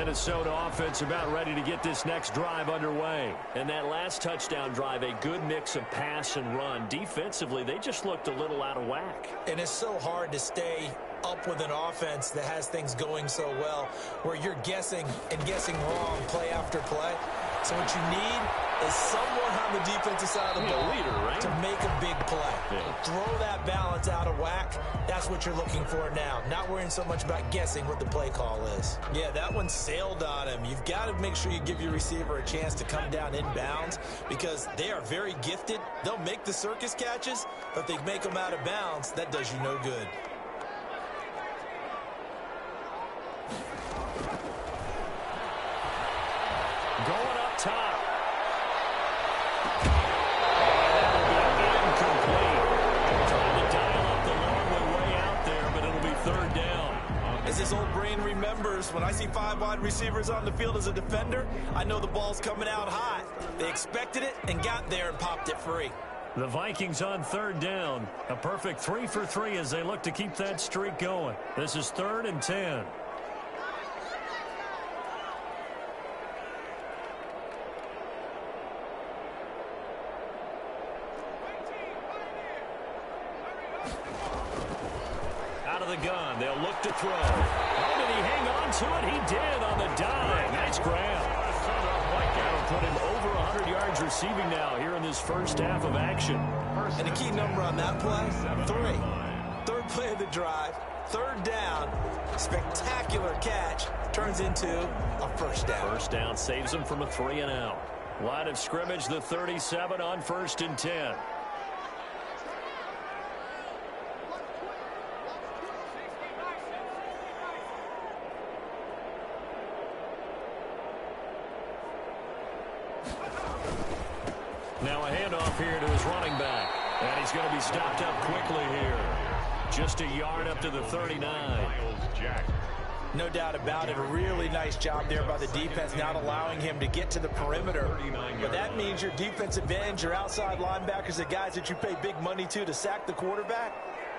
Minnesota offense about ready to get this next drive underway. And that last touchdown drive, a good mix of pass and run. Defensively, they just looked a little out of whack. And it's so hard to stay up with an offense that has things going so well, where you're guessing and guessing wrong play after play. So what you need is someone on the defensive side of the ball to make a big play. Yeah. Throw that balance out of whack. That's what you're looking for now. Not worrying so much about guessing what the play call is. Yeah, that one sailed on him. You've got to make sure you give your receiver a chance to come down inbounds because they are very gifted. They'll make the circus catches, but if they make them out of bounds, that does you no good. Going up top. Incomplete. Trying to dial up the long way out there, but it'll be third down. As his old brain remembers, when I see 5 wide receivers on the field as a defender, I know the ball's coming out hot. They expected it and got there and popped it free. The Vikings on third down. A perfect 3 for 3 as they look to keep that streak going. This is 3rd and 10. Out of the gun, they'll look to throw. Oh, did he hang on to it? He did on the dive. Nice grab. That'll put him over 100 yards receiving now here in this first half of action. And the key number on that play, 3. Third play of the drive, third down, spectacular catch, turns into a first down. First down saves him from a 3 and out. Line of scrimmage, the 37 on 1st and 10. Now a handoff here to his running back. And he's going to be stopped up quickly here. Just a yard up to the 39. No doubt about it. A really nice job there by the defense, not allowing him to get to the perimeter. But that means your defensive ends, your outside linebackers, the guys that you pay big money to sack the quarterback,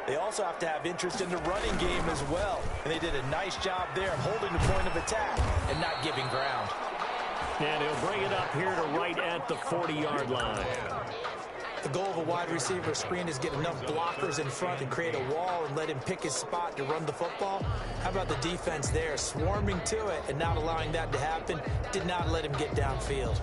they also have to have interest in the running game as well. And they did a nice job there of holding the point of attack and not giving ground. And he'll bring it up here to right at the 40-yard line. The goal of a wide receiver screen is get enough blockers in front and create a wall and let him pick his spot to run the football. How about the defense there, swarming to it and not allowing that to happen? Did not let him get downfield.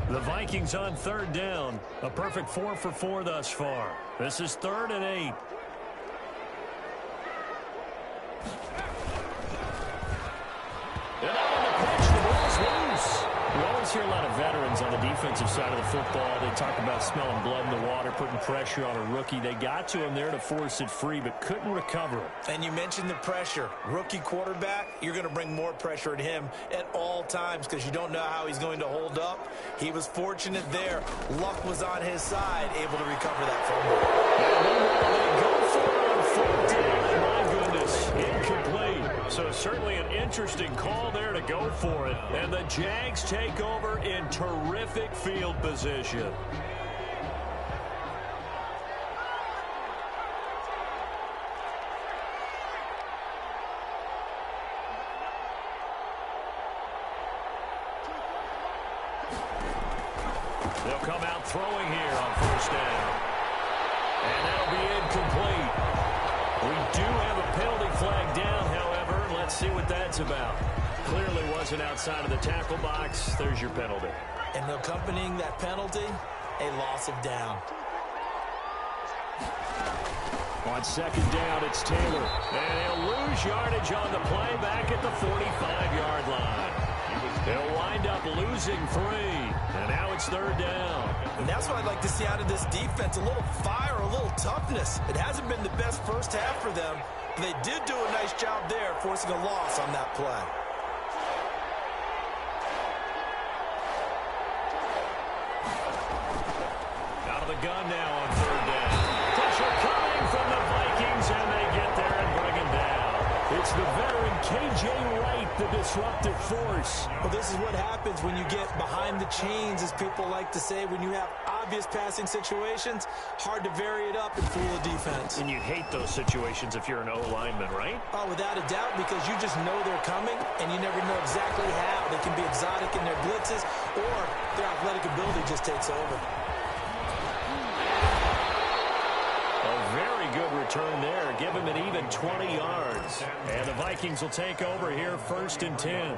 The Vikings on third down. A perfect 4 for 4 thus far. This is 3rd and 8. And out on the pitch, the ball's loose. We always hear a lot of veterans on the defensive side of the football. They talk about smelling blood in the water, putting pressure on a rookie. They got to him there to force it free, but couldn't recover it. And you mentioned the pressure. Rookie quarterback, you're going to bring more pressure at him at all times because you don't know how he's going to hold up. He was fortunate there. Luck was on his side, able to recover that fumble. They go for it on 4th down. My goodness, incomplete. So certainly an interesting call there to go for it. And the Jags take over in terrific field position. They'll come out throwing here on 1st down. And that'll be incomplete. We do have a penalty flag down, however. Let's see what that's about. Clearly wasn't outside of the tackle box. There's your penalty. And accompanying that penalty, a loss of down. On 2nd down, it's Taylor. And he'll lose yardage on the play back at the 45-yard line. They'll wind up losing 3. And now it's 3rd down. And that's what I'd like to see out of this defense. A little fire, a little toughness. It hasn't been the best first half for them. But they did do a nice job there, forcing a loss on that play. Out of the gun now on 3rd down. Pressure coming from the Vikings, and they get there and bring him down. It's the veteran K.J. Wright, the disruptive force. Well, this is what happens when you get behind the chains, as people like to say. When you have obvious passing situations, hard to vary it up and fool a defense. And you hate those situations if you're an O-lineman, right? Oh, without a doubt, because you just know they're coming, and you never know exactly how. They can be exotic in their blitzes, or their athletic ability just takes over. Very good return there. Give him an even 20 yards. And the Vikings will take over here, 1st and 10.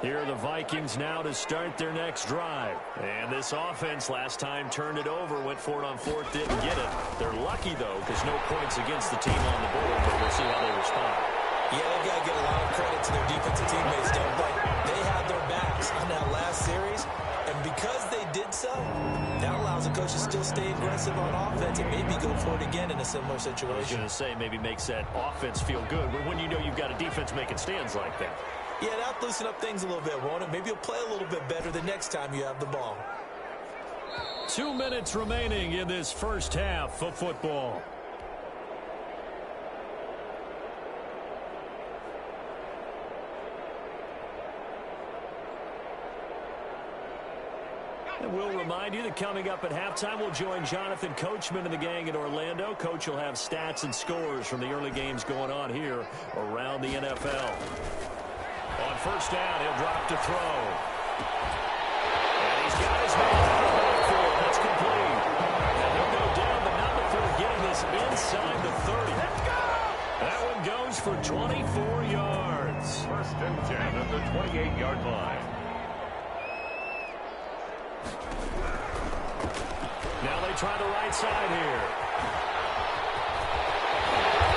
Here are the Vikings now to start their next drive. And this offense last time turned it over, went for it on 4th, didn't get it. They're lucky, though, because no points against the team on the board, but we'll see how they respond. Yeah, they've got to give a lot of credit to their defensive teammates, don't they? They had their backs on that last series, and because they did so, that allows the coach to still stay aggressive on offense and maybe go for it again in a similar situation. I was going to say, maybe makes that offense feel good, but when you know you've got a defense making stands like that. Yeah, that'll loosen up things a little bit, won't it? Maybe you'll play a little bit better the next time you have the ball. 2 minutes remaining in this first half of football. And we'll remind you that coming up at halftime, we'll join Jonathan Coachman and the gang in Orlando. Coach will have stats and scores from the early games going on here around the NFL. On 1st down, he'll drop to throw. And he's got his man out of the backfield. That's complete. And he'll go down, but not before getting this inside the 30. Let's go! That one goes for 24 yards. 1st and 10 at the 28-yard line. Now they try the right side here.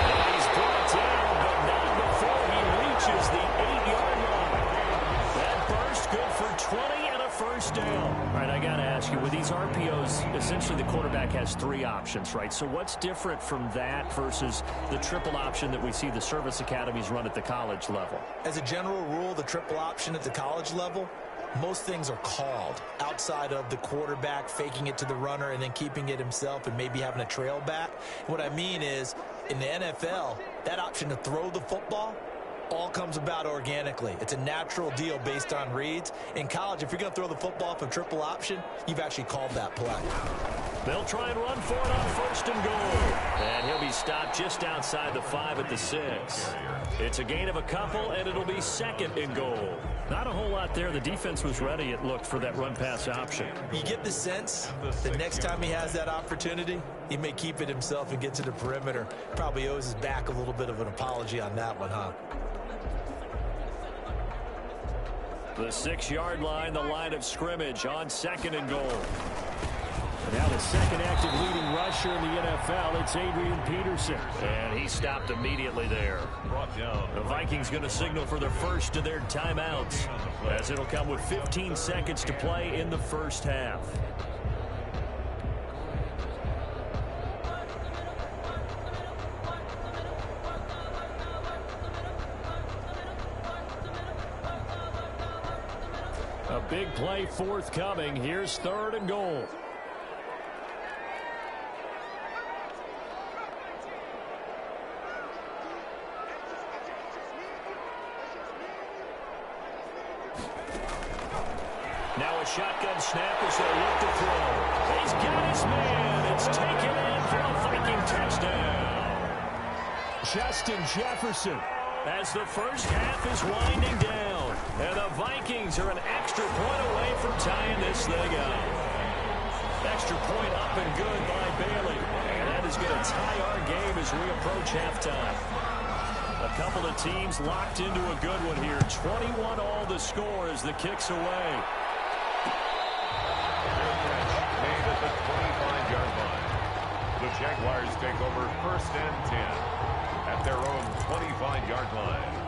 And he's brought down, but not before he reaches the 8-yard line. That burst good for 20 and a 1st down. All right, I got to ask you, with these RPOs, essentially the quarterback has 3 options, right? So what's different from that versus the triple option that we see the service academies run at the college level? As a general rule, the triple option at the college level, most things are called outside of the quarterback faking it to the runner and then keeping it himself and maybe having a trail back. What I mean is, in the NFL, that option to throw the football all comes about organically. It's a natural deal based on reads. In college, if you're going to throw the football from triple option, you've actually called that play. They'll try and run for it on 1st and goal. And he'll be stopped just outside the 5 at the 6. It's a gain of a couple, and it'll be 2nd and goal. Not a whole lot there. The defense was ready, it looked, for that run-pass option. You get the sense that next time he has that opportunity, he may keep it himself and get to the perimeter. Probably owes his back a little bit of an apology on that one, huh? The 6-yard line, the line of scrimmage on 2nd and goal. Now the second active leading rusher in the NFL, it's Adrian Peterson. And he stopped immediately there. The Vikings going to signal for their first of their timeouts, as it'll come with 15 seconds to play in the first half. A big play forthcoming. Here's 3rd and goal. Now a shotgun snap as they look to throw. He's got his man. It's taken in for a Viking touchdown. Justin Jefferson, as the first half is winding down. And the Vikings are an extra point away from tying this thing up. Extra point up and good by Bailey. And that is going to tie our game as we approach halftime. A couple of teams locked into a good one here. 21 all the score as the kick's away. Made at the 25-yard line. The Jaguars take over 1st and 10 at their own 25-yard line.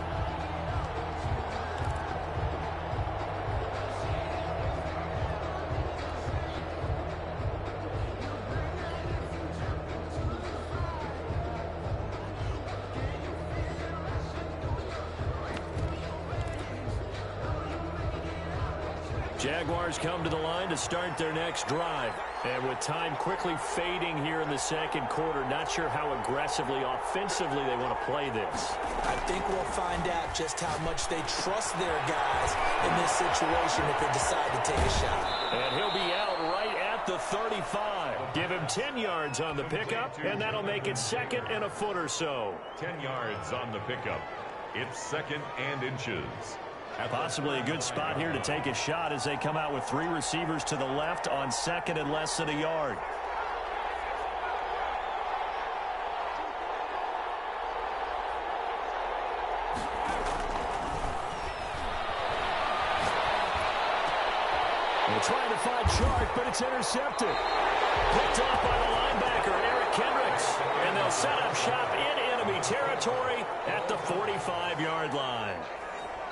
Jaguars come to the line to start their next drive. And with time quickly fading here in the second quarter, not sure how aggressively, offensively they want to play this. I think we'll find out just how much they trust their guys in this situation if they decide to take a shot. And he'll be out right at the 35. Give him 10 yards on the pickup, and that'll make it second and a foot or so. 10 yards on the pickup. It's second and inches. Possibly a good spot here to take a shot as they come out with 3 receivers to the left on second and less than a yard. They're trying to find Chark, but it's intercepted. Picked off by the linebacker, Eric Kendricks. And they'll set up shop in enemy territory at the 45-yard line.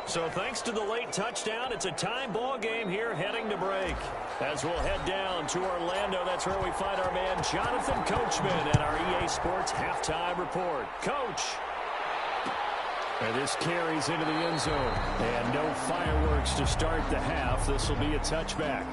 So thanks to the late touchdown, it's a time ball game here heading to break. As we'll head down to Orlando, that's where we find our man Jonathan Coachman at our EA Sports Halftime Report. Coach. And this carries into the end zone. And no fireworks to start the half. This will be a touchback.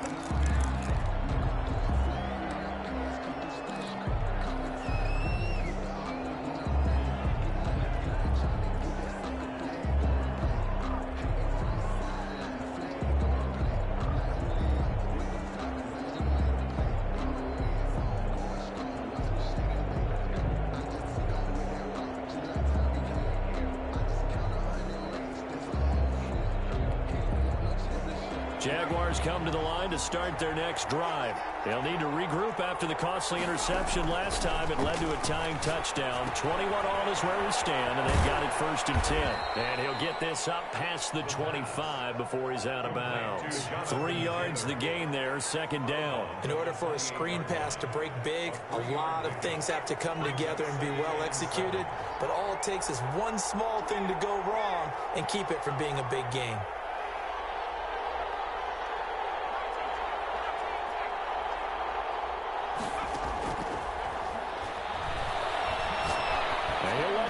Jaguars come to the line to start their next drive. They'll need to regroup after the costly interception last time. It led to a tying touchdown. 21 all is where we stand, and they've got it 1st and 10. And he'll get this up past the 25 before he's out of bounds. 3 yards the gain there, second down. In order for a screen pass to break big, a lot of things have to come together and be well executed. But all it takes is one small thing to go wrong and keep it from being a big game.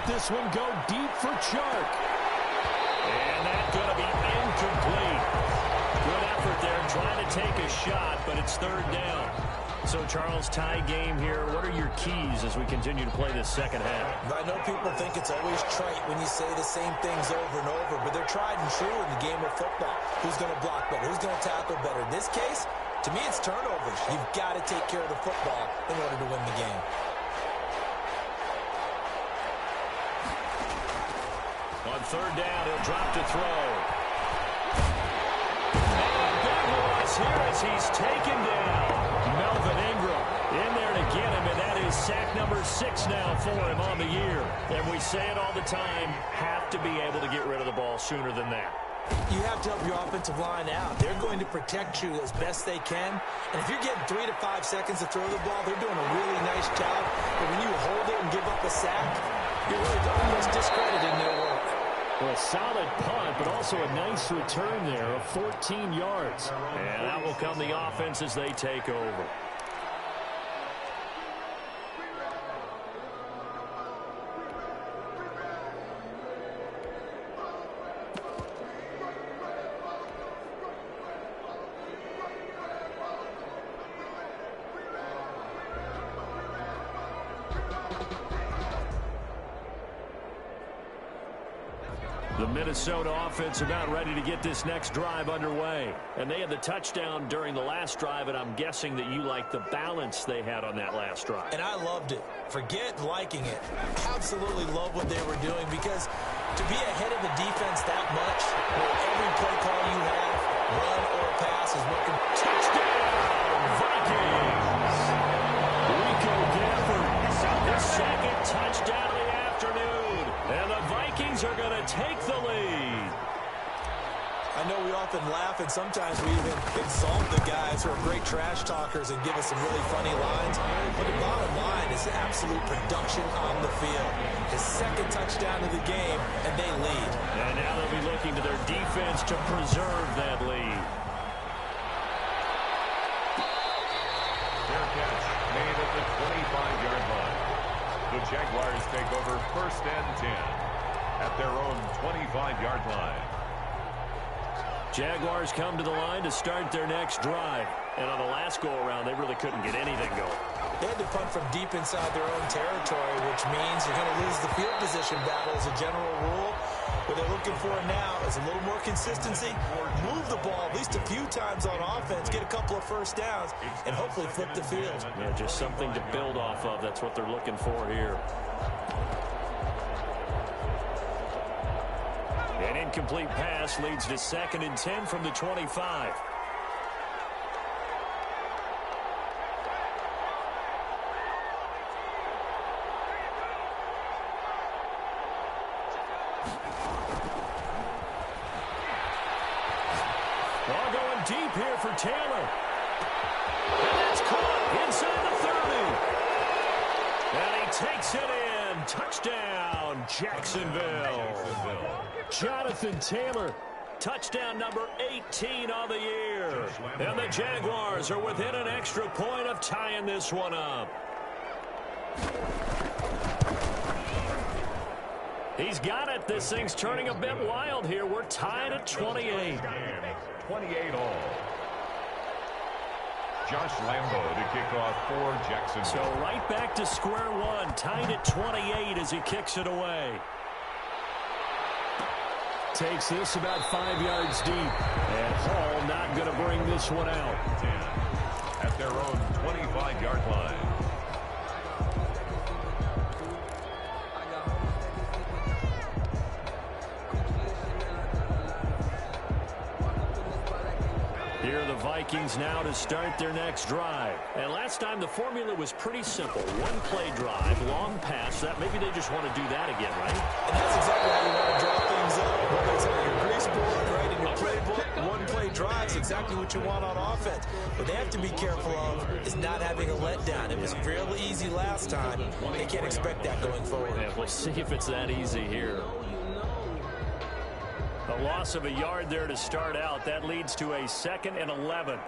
This one go deep for Chark. And that's going to be incomplete. Good effort there trying to take a shot, but it's third down. So, Charles, tie game here. What are your keys as we continue to play this second half? I know people think it's always trite when you say the same things over and over, but they're tried and true in the game of football. Who's going to block better? Who's going to tackle better? In this case, to me, it's turnovers. You've got to take care of the football in order to win the game. On third down, he'll drop to throw. And big loss here as he's taken down. Melvin Ingram in there to get him, and that is sack number 6 now for him on the year. And we say it all the time, have to be able to get rid of the ball sooner than that. You have to help your offensive line out. They're going to protect you as best they can. And if you're getting 3 to 5 seconds to throw the ball, they're doing a really nice job. But when you hold it and give up a sack, you're really almost discrediting their work. Well, a solid punt, but also a nice return there of 14 yards. And that will come the offense as they take over. The Minnesota offense about ready to get this next drive underway. And they had the touchdown during the last drive, and I'm guessing that you like the balance they had on that last drive. And I loved it. Forget liking it. Absolutely love what they were doing, because to be ahead of the defense that much, where every play call you have, run or pass, is working. Touchdown, Vikings! Rico Gafford, the second touchdown of the afternoon. And the Vikings are going to take the lead. I know we often laugh, and sometimes we even exalt the guys who are great trash talkers and give us some really funny lines. But the bottom line is absolute production on the field. His second touchdown of the game, and they lead. And now they'll be looking to their defense to preserve that lead. Fair catch made at the 25-yard line. The Jaguars take over 1st and 10 at their own 25-yard line. Jaguars come to the line to start their next drive. And on the last go-around, they really couldn't get anything going. They had to punt from deep inside their own territory, which means you're going to lose the field position battle as a general rule. What they're looking for now is a little more consistency, move the ball at least a few times on offense, get a couple of first downs, and hopefully flip the field. Yeah, just something to build off of. That's what they're looking for here. An incomplete pass leads to 2nd and 10 from the 25. Ball going deep here for Taylor. And that's caught inside the 30. And he takes it in. Touchdown, Jacksonville. Jonathan Taylor, touchdown number 18 on the year. And the Jaguars are within an extra point of tying this one up. He's got it. This thing's turning a bit wild here. We're tied at 28. 28 all. Josh Lambo to kick off for Jacksonville. So right back to square one, tied at 28 as he kicks it away. Takes this about 5 yards deep. And Hall not going to bring this one out. 10 at their own 25-yard line. Here are the Vikings now to start their next drive. And last time the formula was pretty simple. One-play drive, long pass. That maybe they just want to do that again, right? And that's exactly how you want to draw things up. Whether it's on your grease board, right, in your playbook, one-play drives, exactly what you want on offense. What they have to be careful of is not having a letdown. It was real easy last time. They can't expect that going forward. Yeah, we'll see if it's that easy here. A loss of a yard there to start out. That leads to a 2nd and 11.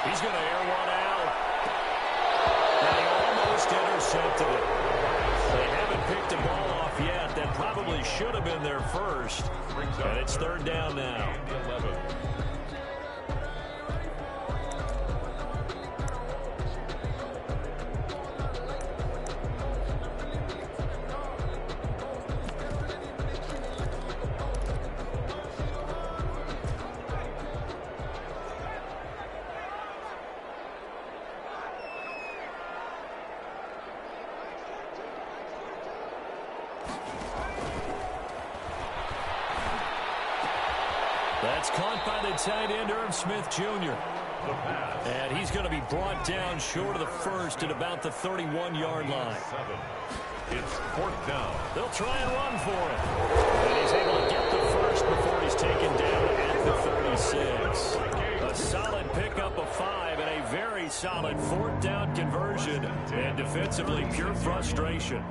He's going to air one out. And he almost intercepted it. They haven't picked the ball off yet. That probably should have been their first. And it's 3rd down now. 11. That's caught by the tight end, Irv Smith Jr. And he's going to be brought down short of the first at about the 31-yard line. It's 4th down. They'll try and run for it. And he's able to get the first before he's taken down at the 36. A solid pickup of 5 and a very solid 4th down conversion. And defensively, pure frustration.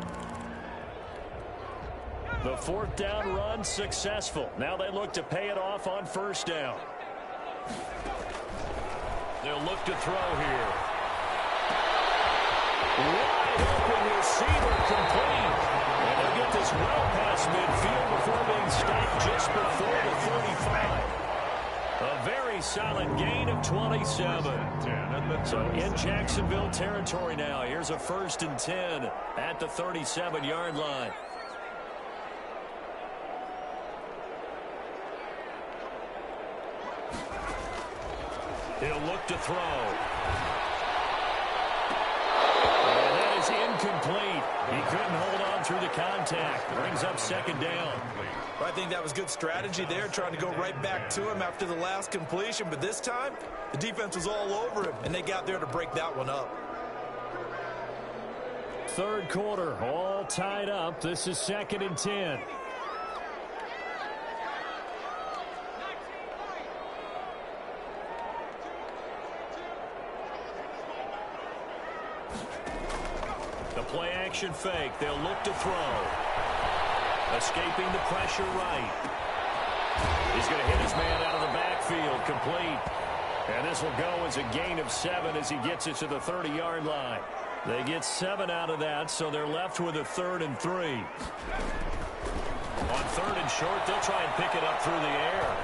The 4th down run successful. Now they look to pay it off on 1st down. They'll look to throw here. Wide open receiver complete. And they'll get this well past midfield before being stopped just before the 35. A very solid gain of 27. So in Jacksonville territory now. Here's a 1st and 10 at the 37-yard line. He'll look to throw. And that is incomplete. He couldn't hold on through the contact. Brings up 2nd down. I think that was good strategy there, trying to go right back to him after the last completion. But this time, the defense was all over him, and they got there to break that one up. 3rd quarter, all tied up. This is 2nd and 10. The play action fake. They'll look to throw. Escaping the pressure right. He's going to hit his man out of the backfield, complete. And this will go as a gain of 7 as he gets it to the 30-yard line. They get 7 out of that, so they're left with a 3rd and 3. On 3rd and short, they'll try and pick it up through the air.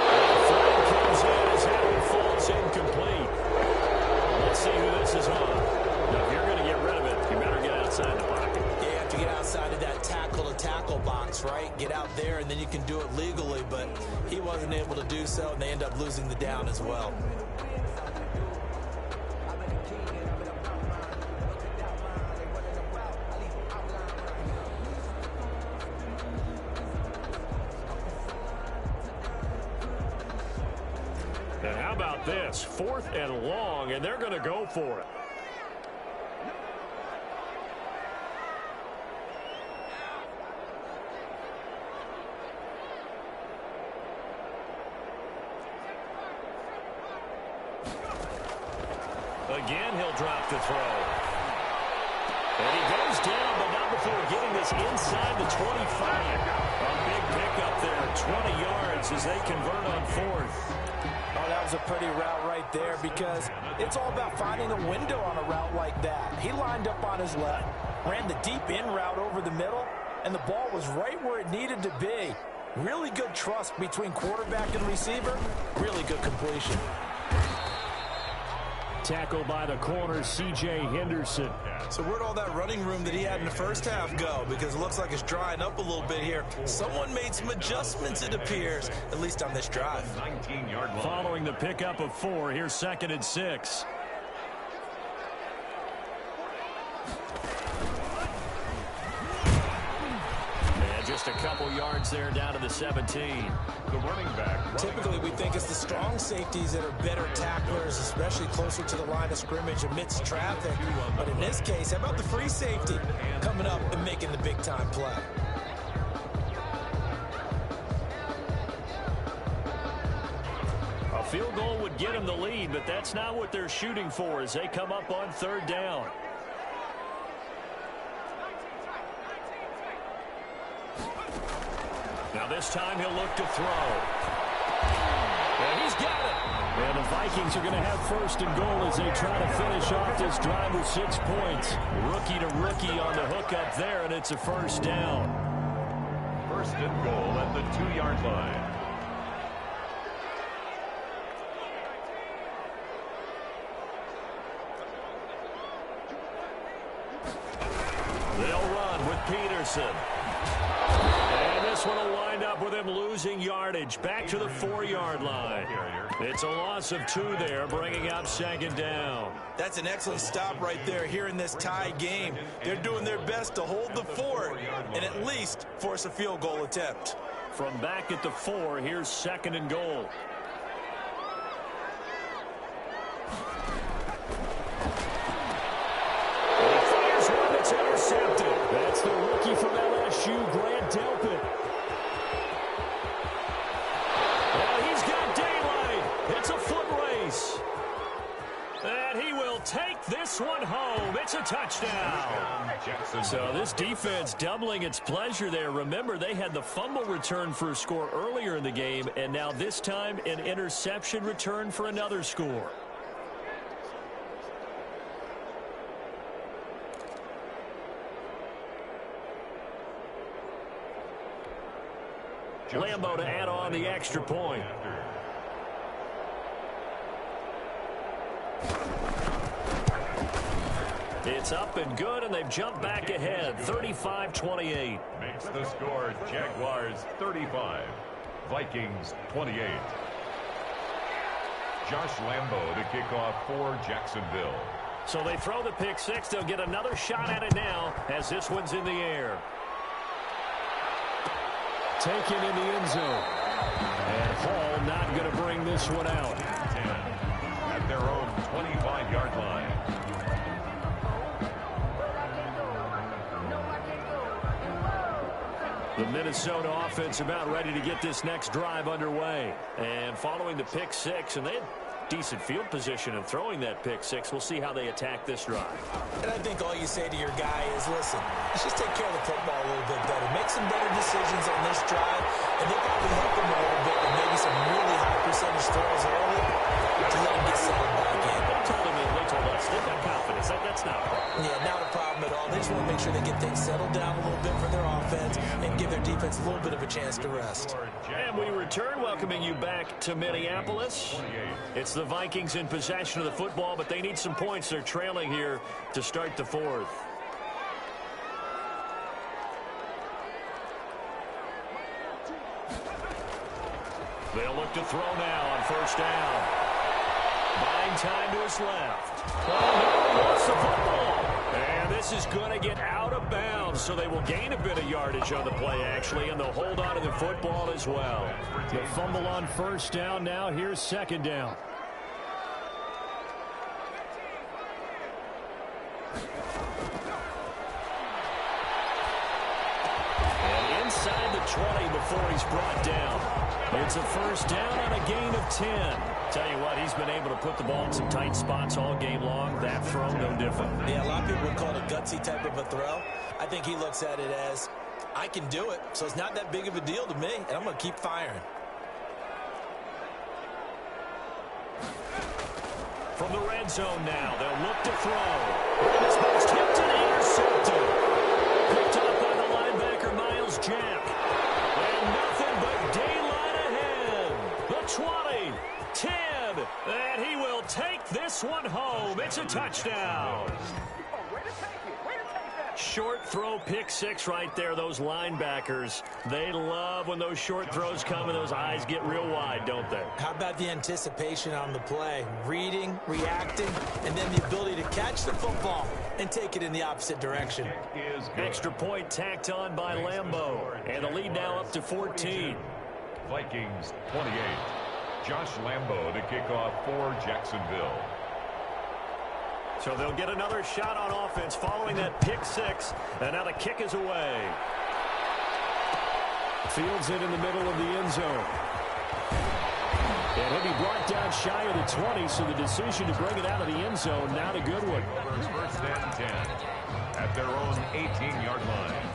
And the flag comes in as that one falls incomplete. Let's see who this is on. Now, if you're going to get rid of it, you better get outside the pocket. Yeah, you have to get outside of that tackle-to-tackle box, right? Get out there, and then you can do it legally, but he wasn't able to do so, and they end up losing the down as well. And how about this? 4th and long, and they're going to go for it. Again, he'll drop the throw. And he goes down, but not before getting this inside the 25. A big pickup there, 20 yards as they convert on 4th. Oh, that was a pretty route right there because it's all about finding a window on a route like that. He lined up on his left, ran the deep in route over the middle, and the ball was right where it needed to be. Really good trust between quarterback and receiver. Really good completion. Tackled by the corner, C.J. Henderson. So where'd all that running room that he had in the first half go? Because it looks like it's drying up a little bit here. Someone made some adjustments, it appears, at least on this drive. 19-yard line. Following the pickup of 4, here's 2nd and 6. And just a couple yards there down to the 17. The running back. Typically, we think it's the strong safeties that are better tacklers, especially closer to the line of scrimmage amidst traffic. But in this case, how about the free safety coming up and making the big-time play? A field goal would get them the lead, but that's not what they're shooting for as they come up on 3rd down. Now this time he'll look to throw. And he's got it. And the Vikings are going to have 1st and goal as they try to finish off this drive with 6 points. Rookie to rookie on the hook up there, and it's a 1st down. 1st and goal at the 2-yard line. They'll run with Peterson. And this one will wind up with him losing yardage. Back to the 4-yard line. It's a loss of 2 there, bringing up 2nd down. That's an excellent stop right there here in this tie game. They're doing their best to hold the fort and at least force a field goal attempt. From back at the 4, here's 2nd and goal. It's intercepted. That's the rookie from LSU, Grant Delpit. And he's got daylight. It's a foot race. And he will take this one home. It's a touchdown. So this defense doubling its pleasure there. Remember, they had the fumble return for a score earlier in the game, and now this time an interception return for another score. Lambo to add on the extra point. It's up and good, and they've jumped back ahead, 35-28. Makes the score Jaguars 35, Vikings 28. Josh Lambo to kick off for Jacksonville. So they throw the pick 6. They'll get another shot at it now as this one's in the air. Taken in the end zone. And Hall not going to bring this one out. 10 at their own 25-yard line. The Minnesota offense about ready to get this next drive underway. And following the pick 6, and they had decent field position in throwing that pick 6. We'll see how they attack this drive. And I think all you say to your guy is, listen, let's just take care of the football a little bit better. Make some better decisions on this drive. And they'll probably help him a little bit with maybe some really high percentage throws early to let him get settled back in. They told us they've got confidence. That's not a problem. Yeah, not a problem at all. They just want to make sure they get things settled down a little bit for their offense and give their defense a little bit of a chance to rest. And we return, welcoming you back to Minneapolis. It's the Vikings in possession of the football, but they need some points. They're trailing here to start the fourth. They'll look to throw now on first down. Buying time to his left. Lost the football. And this is going to get out of bounds, so they will gain a bit of yardage on the play, actually, and they'll hold on to the football as well. The fumble on first down now. Here's second down. And inside the 20 before he's brought down. It's a first down on a gain of 10. Tell you what, he's been able to put the ball in some tight spots all game long. That throw, no different. Yeah, a lot of people would call it a gutsy type of a throw. I think he looks at it as, I can do it, so it's not that big of a deal to me, and I'm going to keep firing. From the red zone now, they'll look to throw. This ball's tipped and intercepted. Picked up by the linebacker, Miles Jack. And nothing but daylight ahead. The 20, 10, and he will take this one home. It's a touchdown. Short throw, pick six right there. Those linebackers, they love when those short throws come and those eyes get real wide, don't they? How about the anticipation on the play? Reading, reacting, and then the ability to catch the football and take it in the opposite direction. Extra point tacked on by Lambeau. And the lead now up to 14. Vikings 28. Josh Lambeau to kick off for Jacksonville. So they'll get another shot on offense following that pick six. And now the kick is away. Fields it in the middle of the end zone. And he'll be brought down shy of the 20, so the decision to bring it out of the end zone, not a good one. First and 10 at their own 18-yard line.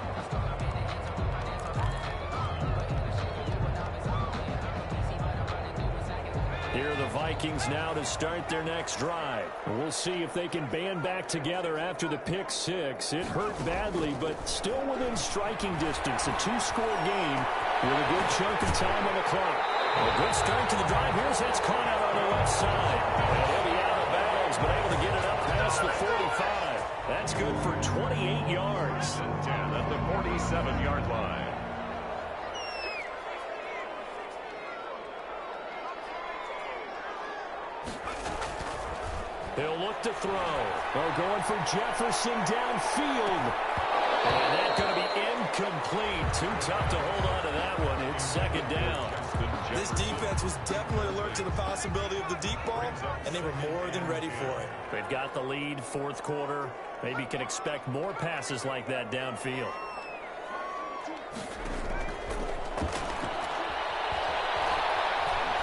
Here are the Vikings now to start their next drive. We'll see if they can band back together after the pick six. It hurt badly, but still within striking distance. A two-score game with a good chunk of time on the clock. A good start to the drive. Here's that's caught out on the left side. And he'll be out of bounds, but able to get it up past the 45. That's good for 28 yards. 10 at the 47-yard line. He'll look to throw. They're going for Jefferson downfield. And that's going to be incomplete. Too tough to hold on to that one. It's second down. This defense was definitely alert to the possibility of the deep ball, and they were more than ready for it. They've got the lead, fourth quarter. Maybe can expect more passes like that downfield.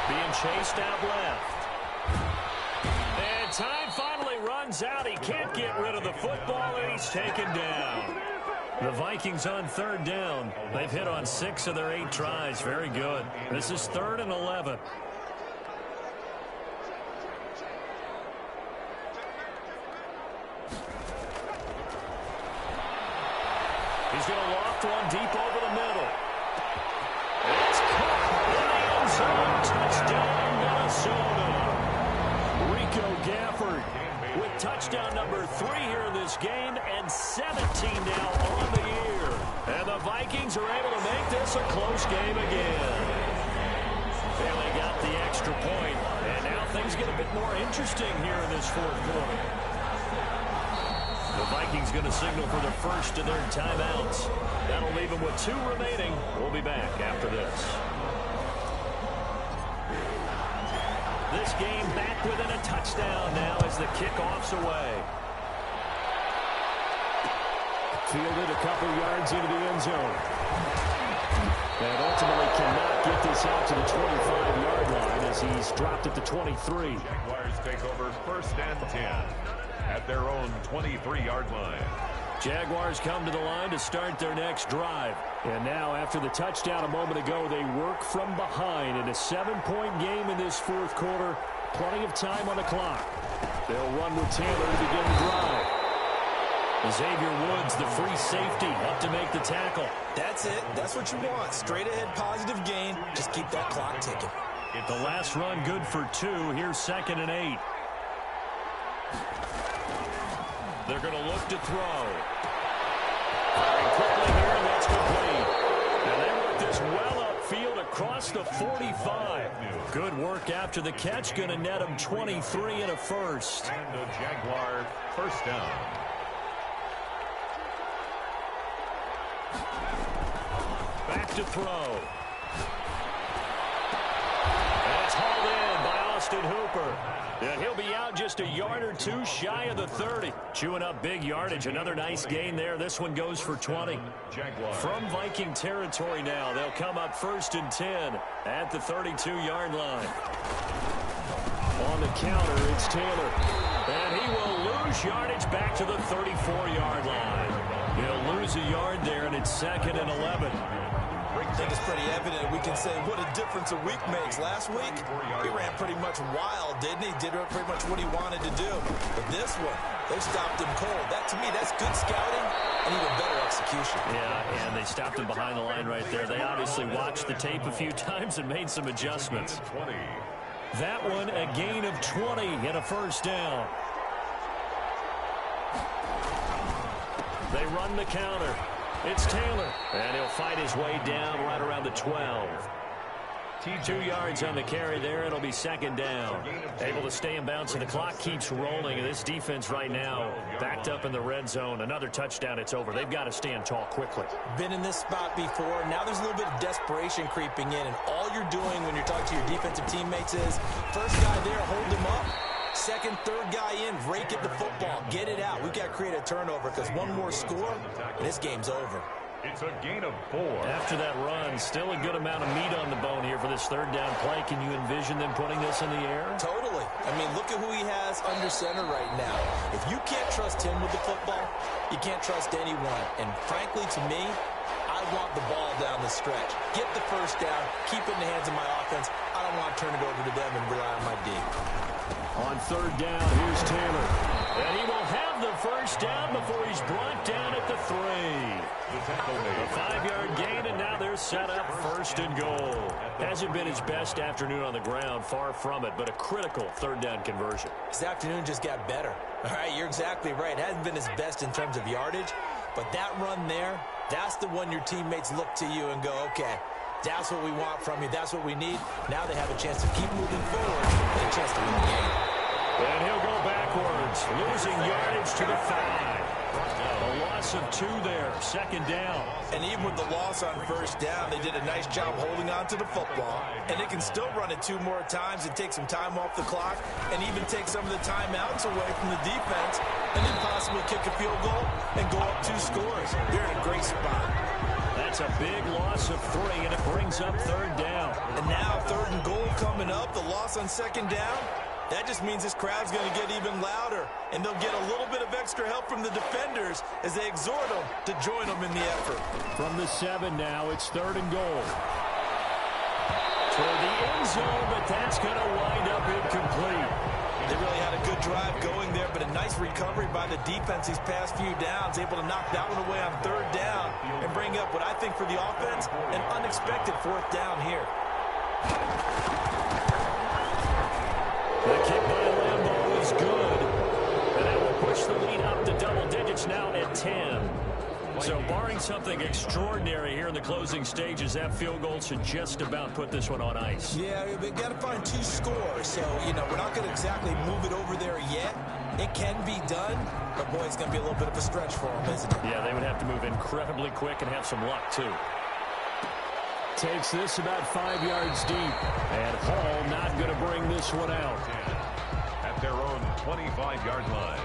Being chased out left. And time finally runs out. He can't get rid of the football, and he's taken down. The Vikings on third down. They've hit on 6 of their 8 tries. Very good. This is 3rd and 11. He's going to loft one deep over the middle. It's caught in the end zone. Touchdown, Minnesota. Rico Gafford with touchdown number 3 here in this game, and 17 now on the year. And the Vikings are able to make this a close game again. They got the extra point, and now things get a bit more interesting here in this fourth quarter. The Vikings going to signal for the first of their timeouts. That'll leave them with 2 remaining. We'll be back after this. This game back within a touchdown now as the kickoff's away. Fielded a couple yards into the end zone. And ultimately cannot get this out to the 25-yard line as he's dropped at the 23. Jaguars take over first and 10 at their own 23-yard line. Jaguars come to the line to start their next drive. And now, after the touchdown a moment ago, they work from behind in a 7-point game in this fourth quarter. Plenty of time on the clock. They'll run with Taylor to begin the drive. Xavier Woods, the free safety, up to make the tackle. That's it. That's what you want. Straight ahead positive gain. Just keep that clock ticking. The last run good for 2. Here's 2nd and 8. They're going to look to throw. Firing quickly here, and that's complete. And they work this well upfield across the 45. Good work after the catch. Going to net them 23 and a first. And the Jaguar first down. Back to throw. And it's hauled in by Austin Hooper. And he'll be out just a yard or 2 shy of the 30. Chewing up big yardage. Another nice gain there. This one goes for 20. Jaguar. From Viking territory now, they'll come up 1st and 10 at the 32-yard line. On the counter, it's Taylor. And he will lose yardage back to the 34-yard line. He'll lose a yard there, and it's 2nd and 11. I think it's pretty evident. We can say what a difference a week makes. Last week, he ran pretty much wild, didn't he? Did pretty much what he wanted to do. But this one, they stopped him cold. That, to me, that's good scouting and even better execution. Yeah, and they stopped him behind the line right there. They obviously watched the tape a few times and made some adjustments. That one, a gain of 20 and a first down. They run the counter. It's Taylor, and he'll fight his way down right around the 12. 2 yards on the carry there. It'll be 2nd down. Able to stay in bounds, and the clock keeps rolling. And this defense right now backed up in the red zone. Another touchdown, it's over. They've got to stand tall quickly. Been in this spot before. Now there's a little bit of desperation creeping in, and all you're doing when you're talking to your defensive teammates is first guy there, hold him up. Second, third guy in, rake at the football. Get it out. We've got to create a turnover because one more score, and this game's over. It's a gain of 4. After that run, still a good amount of meat on the bone here for this 3rd down play. Can you envision them putting this in the air? Totally. I mean, look at who he has under center right now. If you can't trust him with the football, you can't trust anyone. And frankly, to me, I want the ball down the stretch. Get the first down, keep it in the hands of my offense. I don't want to turn it over to them and rely on my D. On 3rd down, here's Taylor. And he will have the first down before he's brought down at the 3. A 5-yard gain, and now they're set up 1st and goal. Hasn't been his best afternoon on the ground, far from it, but a critical 3rd down conversion. His afternoon just got better. All right, you're exactly right. It hasn't been his best in terms of yardage, but that run there, that's the one your teammates look to you and go, okay, that's what we want from you. That's what we need. Now they have a chance to keep moving forward and a chance to win the game. And he'll go backwards, losing yardage to the 5. A loss of 2 there, 2nd down. And even with the loss on 1st down, they did a nice job holding on to the football. And they can still run it 2 more times and take some time off the clock and even take some of the timeouts away from the defense and then possibly kick a field goal and go up 2 scores. They're in a great spot. That's a big loss of 3, and it brings up 3rd down. And now 3rd and goal coming up, the loss on 2nd down. That just means this crowd's going to get even louder, and they'll get a little bit of extra help from the defenders as they exhort them to join them in the effort. From the 7 now, it's 3rd and goal. Toward the end zone, but that's going to wind up incomplete. They really had a good drive going there, but a nice recovery by the defense these past few downs, able to knock that one away on 3rd down and bring up what I think for the offense, an unexpected 4th down here. The kick by Lambeau is good, and that will push the lead up to double digits now at 10. So barring something extraordinary here in the closing stages, that field goal should just about put this one on ice. Yeah, they've got to find 2 scores, so, you know, we're not going to exactly move it over there yet. It can be done, but, boy, it's going to be a little bit of a stretch for them, isn't it? Yeah, they would have to move incredibly quick and have some luck, too. Takes this about 5 yards deep, and Hall not going to bring this one out. At their own 25-yard line.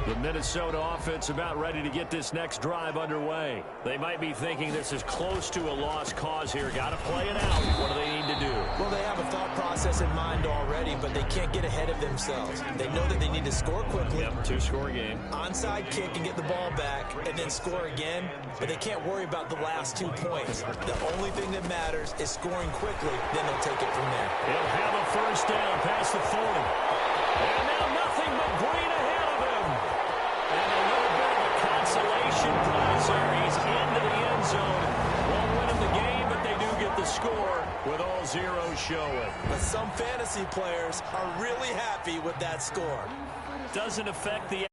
The Minnesota offense about ready to get this next drive underway. They might be thinking this is close to a lost cause here. Got to play it out. What do they need to do? Well, they have a thought process process in mind already, but they can't get ahead of themselves. They know that they need to score quickly. Yep, two-score game. Onside kick and get the ball back and then score again, but they can't worry about the last 2 points. The only thing that matters is scoring quickly, then they'll take it from there. He'll have a first down past the 40. And now nothing but green ahead of him. And a little bit of a consolation prize there. He's into the end zone. Won't win him the game, but they do get the score with all zeros showing. But some fantasy players are really happy with that score. Doesn't affect the